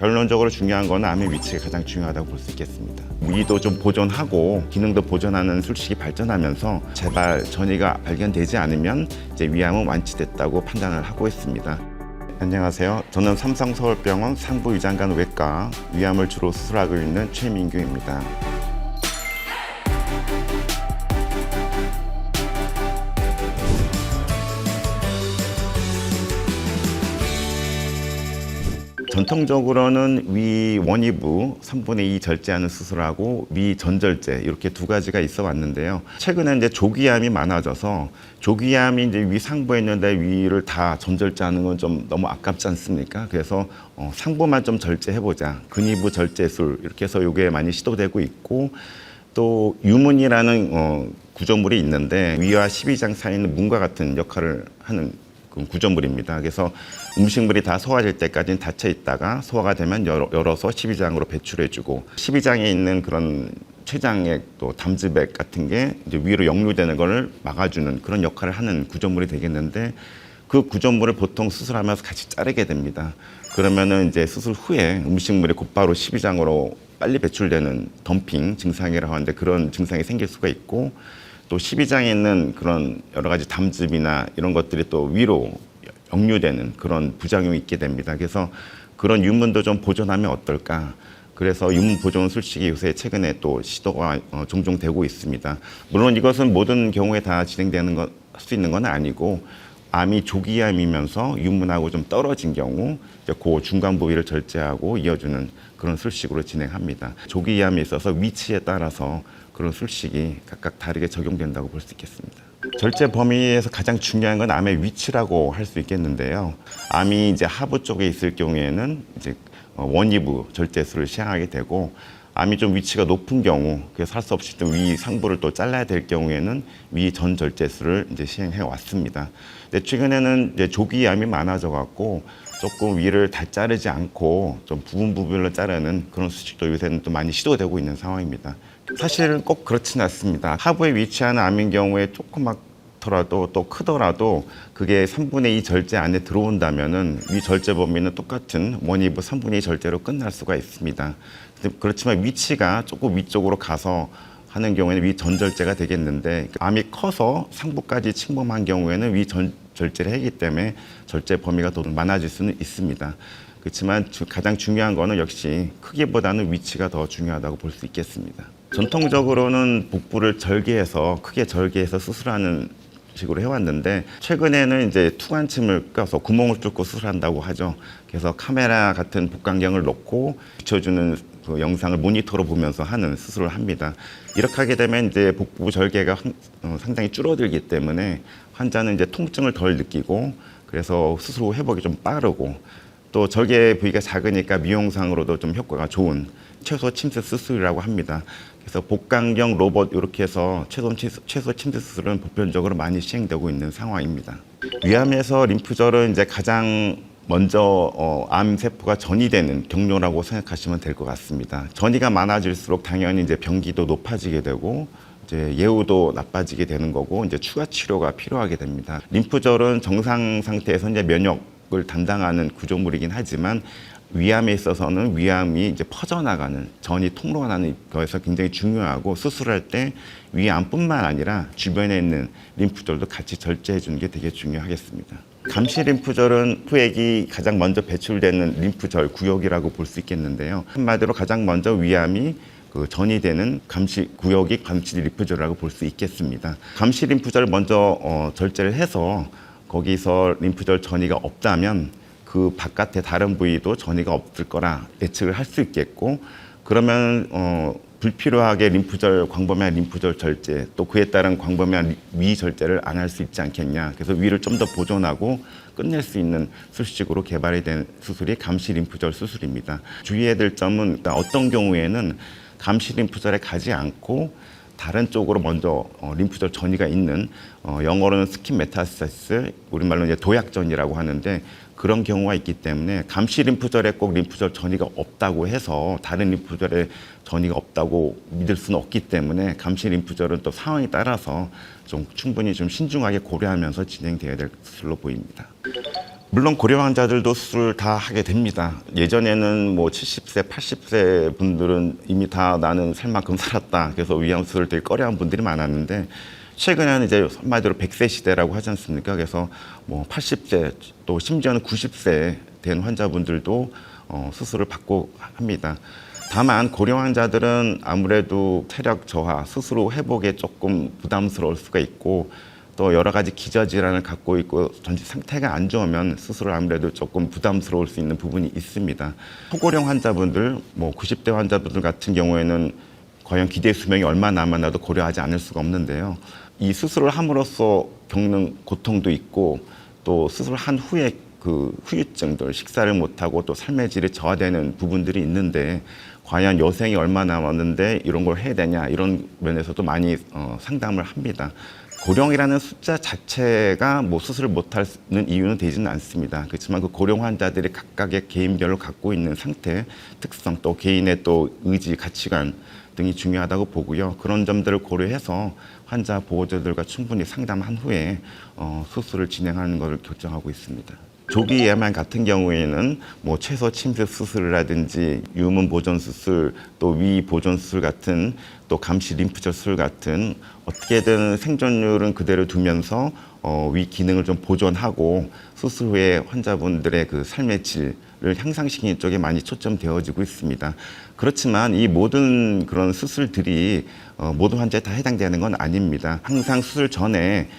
결론적으로 중요한 건 암의 위치가 가장 중요하다고 볼 수 있겠습니다. 위도 좀 보존하고 기능도 보존하는 술식이 발전하면서 재발 전이가 발견되지 않으면 이제 위암은 완치됐다고 판단을 하고 있습니다. 안녕하세요. 저는 삼성서울병원 상부위장관 외과 위암을 주로 수술하고 있는 최민규입니다. 전통적으로는 위 원위부 3분의 2 절제하는 수술하고 위 전절제 이렇게 두 가지가 있어 왔는데요. 최근에 이제 조기암이 많아져서 조기암이 이제 위 상부에 있는데 위를 다 전절제하는 건 좀 너무 아깝지 않습니까? 그래서 상부만 좀 절제해보자. 근위부 절제술 이렇게 해서 이게 많이 시도되고 있고 또 유문이라는 구조물이 있는데 위와 십이장 사이에 있는 문과 같은 역할을 하는 구조물입니다. 그래서 음식물이 다 소화될 때까지는 닫혀 있다가 소화가 되면 열어서 십이장으로 배출해주고 십이장에 있는 그런 췌장액 또 담즙액 같은 게 이제 위로 역류되는 것을 막아주는 그런 역할을 하는 구조물이 되겠는데 그 구조물을 보통 수술하면서 같이 자르게 됩니다. 그러면은 이제 수술 후에 음식물이 곧바로 십이장으로 빨리 배출되는 덤핑 증상이라고 하는데 그런 증상이 생길 수가 있고 또 십이장에 있는 그런 여러 가지 담즙이나 이런 것들이 또 위로 역류되는 그런 부작용이 있게 됩니다. 그래서 그런 유문도 좀 보존하면 어떨까? 그래서 유문 보존 술식이 요새 최근에 또 시도가 종종 되고 있습니다. 물론 이것은 모든 경우에 다 진행되는 수 있는 건 아니고 암이 조기암이면서 유문하고 좀 떨어진 경우 이제 그 중간 부위를 절제하고 이어주는 그런 술식으로 진행합니다. 조기암에 있어서 위치에 따라서 그런 술식이 각각 다르게 적용된다고 볼 수 있겠습니다. 절제 범위에서 가장 중요한 건 암의 위치라고 할 수 있겠는데요. 암이 이제 하부 쪽에 있을 경우에는 이제 원위부 절제술을 시행하게 되고 암이 좀 위치가 높은 경우, 그래서 할 수 없이 또 위 상부를 또 잘라야 될 경우에는 위 전 절제술을 이제 시행해 왔습니다. 근데 최근에는 이제 조기암이 많아져 갖고 조금 위를 다 자르지 않고 좀 부분부분을 자르는 그런 수식도 요새는 또 많이 시도되고 있는 상황입니다. 사실은 꼭 그렇지는 않습니다. 하부에 위치하는 암인 경우에 조그맣더라도 또 크더라도 그게 3분의 2 절제 안에 들어온다면은 위 절제 범위는 똑같은 원위부 3분의 2 절제로 끝날 수가 있습니다. 그렇지만 위치가 조금 위쪽으로 가서 하는 경우에는 위 전절제가 되겠는데 암이 커서 상부까지 침범한 경우에는 위 전절제를 하기 때문에 절제 범위가 더 많아질 수는 있습니다. 그렇지만 가장 중요한 거는 역시 크기보다는 위치가 더 중요하다고 볼 수 있겠습니다. 전통적으로는 복부를 절개해서 크게 절개해서 수술하는 식으로 해왔는데 최근에는 이제 투관침을 껴서 구멍을 뚫고 수술한다고 하죠. 그래서 카메라 같은 복강경을 놓고 비춰주는 그 영상을 모니터로 보면서 하는 수술을 합니다. 이렇게 하게 되면 이제 복부 절개가 상당히 줄어들기 때문에 환자는 이제 통증을 덜 느끼고 그래서 수술 후 회복이 좀 빠르고 또 절개 부위가 작으니까 미용상으로도 좀 효과가 좋은 최소 침수 수술이라고 합니다. 그래서 복강경 로봇 이렇게 해서 최소 침수 수술은 보편적으로 많이 시행되고 있는 상황입니다. 위암에서 림프절은 이제 가장 먼저 암 세포가 전이되는 경로라고 생각하시면 될 것 같습니다. 전이가 많아질수록 당연히 이제 병기도 높아지게 되고 이제 예후도 나빠지게 되는 거고 이제 추가 치료가 필요하게 됩니다. 림프절은 정상 상태에서 이제 면역을 담당하는 구조물이긴 하지만 위암에 있어서는 위암이 이제 퍼져나가는 전이 통로나는 거에서 굉장히 중요하고 수술할 때 위암뿐만 아니라 주변에 있는 림프절도 같이 절제해 주는 게 되게 중요하겠습니다. 감시 림프절은 림프액이 가장 먼저 배출되는 림프절 구역이라고 볼 수 있겠는데요. 한마디로 가장 먼저 위암이 전이 되는 감시 구역이 감시 림프절이라고 볼 수 있겠습니다. 감시 림프절을 먼저 절제를 해서 거기서 림프절 전이가 없다면 그 바깥의 다른 부위도 전이가 없을 거라 예측을 할 수 있겠고 그러면 불필요하게 광범위한 림프절 절제 또 그에 따른 광범위한 위 절제를 안 할 수 있지 않겠냐. 그래서 위를 좀 더 보존하고 끝낼 수 있는 수식으로 개발이 된 수술이 감시 림프절 수술입니다. 주의해야 될 점은 어떤 경우에는 감시 림프절에 가지 않고 다른 쪽으로 먼저 림프절 전이가 있는 영어로는 스킨 메타스타시스 우리말로 이제 도약전이라고 하는데 그런 경우가 있기 때문에 감시 림프절에 꼭 림프절 전이가 없다고 해서 다른 림프절에 전이가 없다고 믿을 수는 없기 때문에 감시 림프절은 또 상황에 따라서 좀 충분히 좀 신중하게 고려하면서 진행되어야 될 것으로 보입니다. 물론 고령 환자들도 수술을 다 하게 됩니다. 예전에는 뭐 70세, 80세 분들은 이미 다 나는 살 만큼 살았다. 그래서 위암 수술을 되게 꺼려한 분들이 많았는데 최근에는 이제 한마디로 100세 시대라고 하지 않습니까? 그래서 뭐 80세 또 심지어는 90세 된 환자분들도 수술을 받고 합니다. 다만 고령 환자들은 아무래도 체력 저하, 스스로 회복에 조금 부담스러울 수가 있고 또 여러 가지 기저질환을 갖고 있고 전체 상태가 안 좋으면 수술을 아무래도 조금 부담스러울 수 있는 부분이 있습니다. 초고령 환자분들, 뭐 90대 환자분들 같은 경우에는 과연 기대 수명이 얼마 남았나도 고려하지 않을 수가 없는데요. 이 수술을 함으로써 겪는 고통도 있고 또 수술을 한 후에 그 후유증들, 식사를 못하고 또 삶의 질이 저하되는 부분들이 있는데 과연 여생이 얼마 남았는데 이런 걸 해야 되냐 이런 면에서도 많이 상담을 합니다. 고령이라는 숫자 자체가 뭐 수술을 못하는 이유는 되지는 않습니다. 그렇지만 그 고령 환자들이 각각의 개인별로 갖고 있는 상태, 특성, 또 개인의 또 의지, 가치관 등이 중요하다고 보고요. 그런 점들을 고려해서 환자 보호자들과 충분히 상담한 후에 수술을 진행하는 것을 결정하고 있습니다. 조기 예방 같은 경우에는 뭐 채소 침습 수술이라든지 유문 보존 수술, 또 위 보존 수술 같은 또 감시 림프절 수술 같은 어떻게든 생존율은 그대로 두면서 위 기능을 좀 보존하고 수술 후에 환자분들의 그 삶의 질을 향상시키는 쪽에 많이 초점되어지고 있습니다. 그렇지만 이 모든 그런 수술들이 모든 환자에 다 해당되는 건 아닙니다. 항상 수술 전에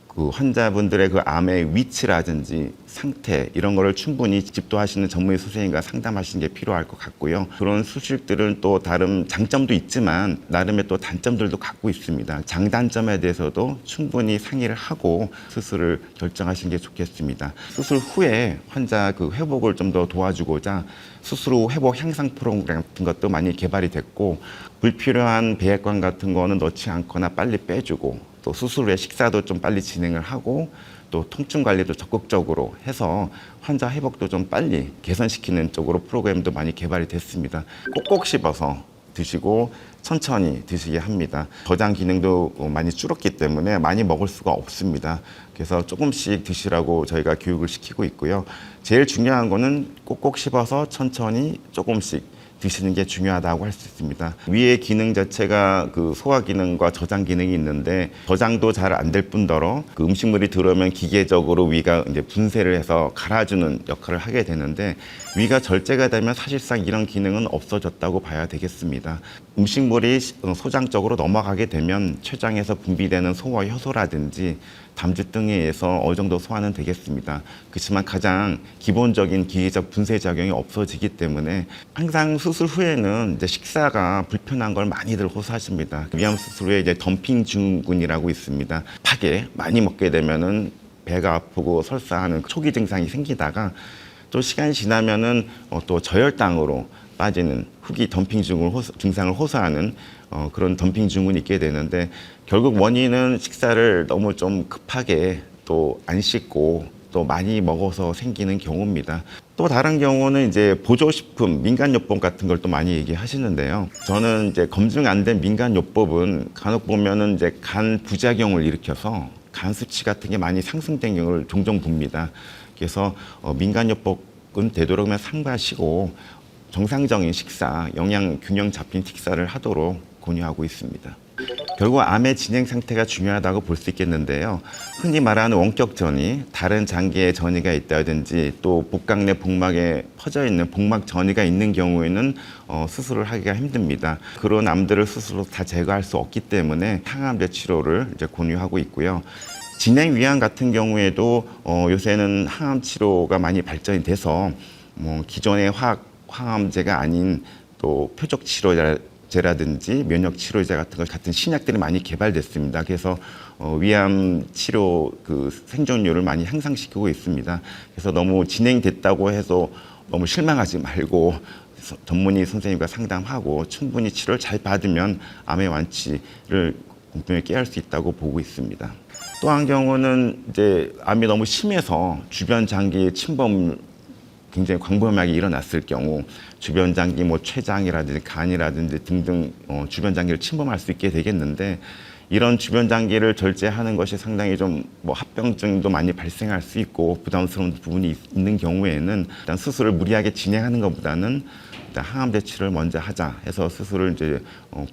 그 환자분들의 그 암의 위치라든지 상태 이런 거를 충분히 집도하시는 전문의 선생님과 상담하시는 게 필요할 것 같고요. 그런 수술들은 또 다른 장점도 있지만 나름의 또 단점들도 갖고 있습니다. 장단점에 대해서도 충분히 상의를 하고 수술을 결정하시는 게 좋겠습니다. 수술 후에 환자 그 회복을 좀 더 도와주고자 수술 후 회복 향상 프로그램 같은 것도 많이 개발이 됐고 불필요한 배액관 같은 거는 넣지 않거나 빨리 빼주고 또 수술 후에 식사도 좀 빨리 진행을 하고 또 통증 관리도 적극적으로 해서 환자 회복도 좀 빨리 개선시키는 쪽으로 프로그램도 많이 개발이 됐습니다. 꼭꼭 씹어서 드시고 천천히 드시게 합니다. 저장 기능도 많이 줄었기 때문에 많이 먹을 수가 없습니다. 그래서 조금씩 드시라고 저희가 교육을 시키고 있고요. 제일 중요한 거는 꼭꼭 씹어서 천천히 조금씩 드시는 게 중요하다고 할 수 있습니다. 위의 기능 자체가 그 소화 기능과 저장 기능이 있는데 저장도 잘 안 될 뿐더러 그 음식물이 들어오면 기계적으로 위가 이제 분쇄를 해서 갈아주는 역할을 하게 되는데 위가 절제가 되면 사실상 이런 기능은 없어졌다고 봐야 되겠습니다. 음식물이 소장 쪽으로 넘어가게 되면 췌장에서 분비되는 소화 효소라든지 담즙 등에 의해서 어느 정도 소화는 되겠습니다. 그렇지만 가장 기본적인 기계적 분쇄 작용이 없어지기 때문에 항상 수술 후에는 이제 식사가 불편한 걸 많이들 호소하십니다. 위암 수술 후에 이제 덤핑 증후군이라고 있습니다. 파게 많이 먹게 되면은 배가 아프고 설사하는 초기 증상이 생기다가 또 시간이 지나면은 또 저혈당으로 빠지는 후기 덤핑 증상을 호소하는 그런 덤핑 증후군이 있게 되는데 결국 원인은 식사를 너무 좀 급하게 또 안 씻고 또 많이 먹어서 생기는 경우입니다. 또 다른 경우는 이제 보조식품, 민간요법 같은 걸 또 많이 얘기하시는데요. 저는 이제 검증 안 된 민간요법은 간혹 보면은 이제 간 부작용을 일으켜서 간 수치 같은 게 많이 상승된 경우를 종종 봅니다. 그래서 민간요법은 되도록이면 삼가시고 정상적인 식사, 영양 균형 잡힌 식사를 하도록 권유하고 있습니다. 결국 암의 진행 상태가 중요하다고 볼 수 있겠는데요. 흔히 말하는 원격 전이, 다른 장기에 전이가 있다든지 또 복강 내 복막에 퍼져 있는 복막 전이가 있는 경우에는 수술을 하기가 힘듭니다. 그런 암들을 스스로 다 제거할 수 없기 때문에 항암제 치료를 이제 권유하고 있고요. 진행 위암 같은 경우에도 요새는 항암 치료가 많이 발전이 돼서 기존의 항암제가 아닌 또 표적 치료제라든지 면역 치료제 같은 신약들이 많이 개발됐습니다. 그래서 위암 치료 그 생존율을 많이 향상시키고 있습니다. 그래서 너무 진행됐다고 해서 너무 실망하지 말고 전문의 선생님과 상담하고 충분히 치료를 잘 받으면 암의 완치를 공평하게 깨할 수 있다고 보고 있습니다. 또 한 경우는 이제 암이 너무 심해서 주변 장기 침범 굉장히 광범위하게 일어났을 경우 주변 장기 췌장이라든지 간이라든지 등등 주변 장기를 침범할 수 있게 되겠는데 이런 주변 장기를 절제하는 것이 상당히 좀 뭐 합병증도 많이 발생할 수 있고 부담스러운 부분이 있는 경우에는 일단 수술을 무리하게 진행하는 것보다는 일단 항암 대치를 먼저 하자 해서 수술을 이제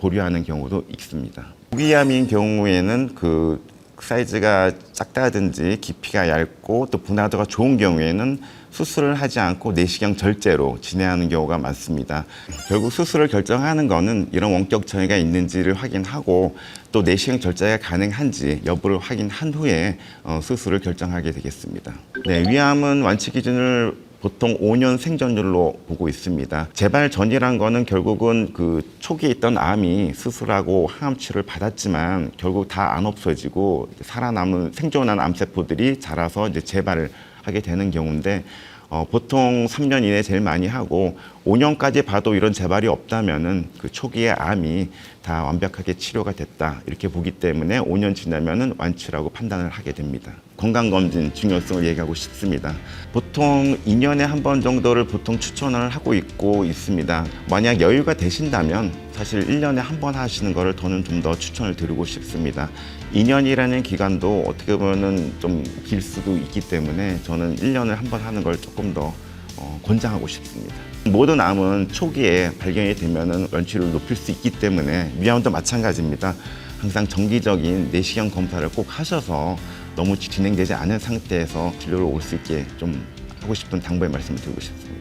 보류하는 경우도 있습니다. 조기암인 경우에는 그 사이즈가 작다든지 깊이가 얇고 또 분화도가 좋은 경우에는 수술을 하지 않고 내시경 절제로 진행하는 경우가 많습니다. 결국 수술을 결정하는 거는 이런 원격 장애가 있는지를 확인하고 또 내시경 절제가 가능한지 여부를 확인한 후에 수술을 결정하게 되겠습니다. 네, 위암은 완치 기준을 보통 5년 생존율로 보고 있습니다. 재발 전이란 거는 결국은 그 초기에 있던 암이 수술하고 항암 치료를 받았지만 결국 다 안 없어지고 살아남은 생존한 암세포들이 자라서 이제 재발을 하게 되는 경우인데 보통 3년 이내 제일 많이 하고 5년까지 봐도 이런 재발이 없다면은 그 초기의 암이 다 완벽하게 치료가 됐다 이렇게 보기 때문에 5년 지나면은 완치라고 판단을 하게 됩니다. 건강검진 중요성을 얘기하고 싶습니다. 보통 2년에 한 번 정도를 보통 추천을 하고 있습니다. 만약 여유가 되신다면 사실 1년에 한 번 하시는 거를 저는 좀 더 추천을 드리고 싶습니다. 2년이라는 기간도 어떻게 보면은 좀 길 수도 있기 때문에 저는 1년을 한 번 하는 걸 조금 더 권장하고 싶습니다. 모든 암은 초기에 발견이 되면은 완치율을 높일 수 있기 때문에 위암도 마찬가지입니다. 항상 정기적인 내시경 검사를 꼭 하셔서 너무 진행되지 않은 상태에서 진료를 올 수 있게 좀 하고 싶은 당부의 말씀을 드리고 싶습니다.